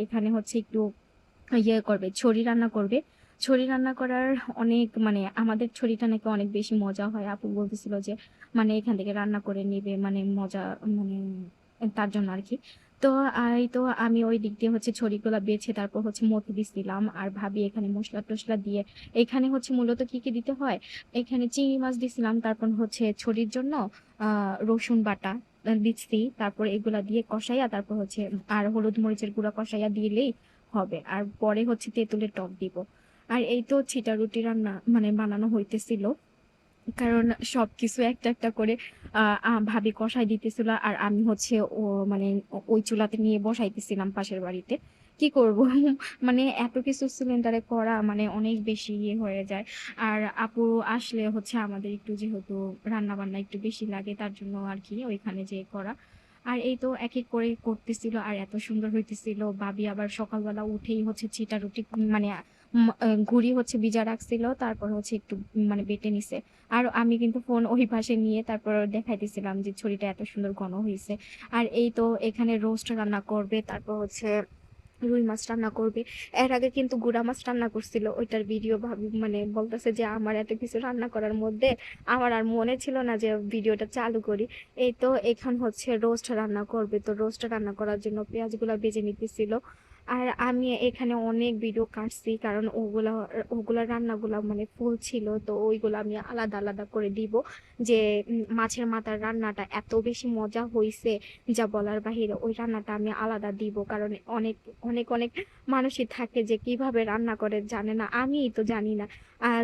এখানে হচ্ছে একটু ইয়ে করবে, ছড়ি রান্না করবে। ছড়ি রান্না করার অনেক মানে আমাদের ছড়িটা নাকি অনেক বেশি মজা হয়। আপু বলতেছিল যে মানে এখান থেকে রান্না করে নিবে মানে মজা মানে তার জন্য আরকি। তো এই তো আমি ওই দিক দিয়ে হচ্ছে ছড়িগুলা বেছে তারপর হচ্ছে মথে দিছিলাম। আর ভাবি এখানে মসলা-টসলা দিয়ে এখানে হচ্ছে মূলত কি, কি দিতে হয়? এখানে চিংড়ি মাছ দিছিলাম। তারপর হচ্ছে ছড়ির জন্য আ রসুন বাটা দিচ্ছি। তারপর এগুলা দিয়ে কষাইয়া তারপর হচ্ছে আর হলুদ মরিচের গুঁড়া কষাইয়া দিলেই হবে। আর পরে হচ্ছে তেঁতুলের টক দিব। আর এই তো ছিটা রুটি রান্না মানে বানানো হইতেছিল। কারণ সবকিছু একটা, একটা করে আ ভাবি কষায় দিতেছিল। আর আমি হচ্ছে মানে ওই চুলাতে নিয়ে বসাইতেছিলাম পাশের বাড়িতে। কি করব? মানে এত কিছু সিলিন্ডারে করা মানে অনেক বেশি ইয়ে হয়ে যায়। আর আপু আসলে হচ্ছে আমাদের একটু যেহেতু রান্না-বান্না একটু বেশি লাগে তার জন্য আরকি ওইখানে যেয়ে করা। আর এই তো এক, এক করে করতেছিল আর এত সুন্দর হইতেছিল। ভাবি আবার সকালবেলা উঠেই হচ্ছে ছিটা রুটি মানে গুঁড়ি হচ্ছে ভিজা রাখছিল। তারপর হচ্ছে একটু মানে বেটে নিছে। আর আমি কিন্তু ফোন ওই পাশে নিয়ে তারপর দেখাইতেছিলাম যে ছড়িটা এত সুন্দর ঘন হইছে। আর এই তো এখানে রোস্ট রান্না করবে, তারপর হচ্ছে রুই মাছ রান্না করবে। এর আগে কিন্তু গুড়া মাছ রান্না করছিল। ওইটার ভিডিও ভাবি মানে বলতেছে যে আমার এত কিছু রান্না করার মধ্যে আমার আর মনে ছিল না যে ভিডিওটা চালু করি। এই তো এখন হচ্ছে রোস্ট রান্না করবে। তো রোস্ট রান্না করার জন্য পেঁয়াজগুলা ভেজে নিতেছিল। আর আমি এখানে অনেক ভিডিও কাটছি কারণ ওগুলা রান্নাগুলা মানে ফুল ছিল, তো ওইগুলো আমি আলাদা আলাদা করে দিব। যে মাছের মাথার রান্নাটা এত বেশি মজা হইছে যা বলার বাহিরে। ওই রান্নাটা আমি আলাদা দিব কারণ অনেক অনেক অনেক মানুষই থাকে যে কিভাবে রান্না করে জানে না, আমিই তো জানি না।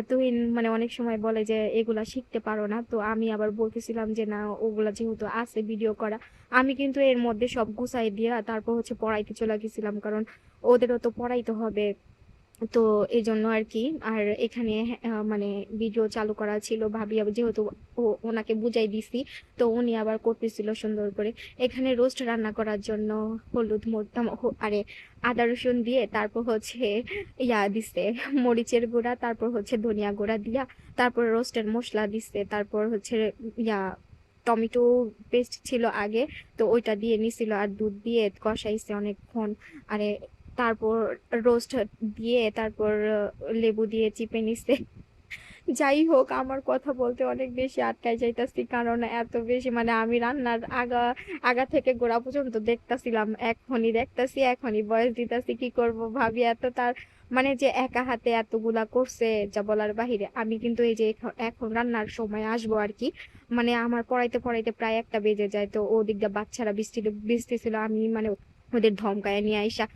তুহিন মানে অনেক সময় বলে যে এগুলা শিখতে পারো না, তো আমি আবার বলতেছিলাম যে না, ওগুলা যেহেতু আছে ভিডিও করা, আমি কিন্তু এর মধ্যে সব গুছাই দিয়া তারপর হচ্ছে পড়াইতে চলে গেছিলাম কারণ ওদেরও তো পড়াইতে হবে। তো এজন্য আরকি। আর এখানে মানে ভিডিও চালু করা ছিল। ভাবি আবার যেহেতু ওনাকে বুঝাই দিছি, তো উনি আবার করতেছিল সুন্দর করে। এখানে রোস্ট রান্না করার জন্য হলুদ আরে আদা রসুন দিয়ে তারপর হচ্ছে দিছে মরিচের গুঁড়া, তারপর হচ্ছে ধনিয়া গুঁড়া দিয়া তারপর রোস্টের মসলা দিছে, তারপর হচ্ছে ইয়া টমেটো পেস্ট ছিল আগে, তো ওইটা দিয়ে নিছিল আর দুধ দিয়ে কষাইছে অনেকক্ষণ। আরে তারপর রোস্ট দিয়ে তারপর লেবু দিয়ে চিপে নিছে। যাই হোক, আমার কথা বলতে অনেক বেশি আটকায় যাইতাছি কারণ এত বেশি মানে আমি রান্নার আগা আগা থেকে গোড়া পর্যন্ত দেখতাছিলাম, এখনই দেখতাছি এখনই বয়স দিতাছি। কি করব ভাবি, এত তার মানে যে একা হাতে এতগুলা করছে যা বলার বাহিরে। আমি কিন্তু এই যে এখন রান্নার সময় আসবো আর কি, মানে আমার পড়াইতে পড়াইতে প্রায় 1টা বেজে যায়। তো ওদিক দিয়ে বাচ্চারা বৃষ্টি ছিল, আমি মানে ওদের ধমকায় নিয়ে আইসা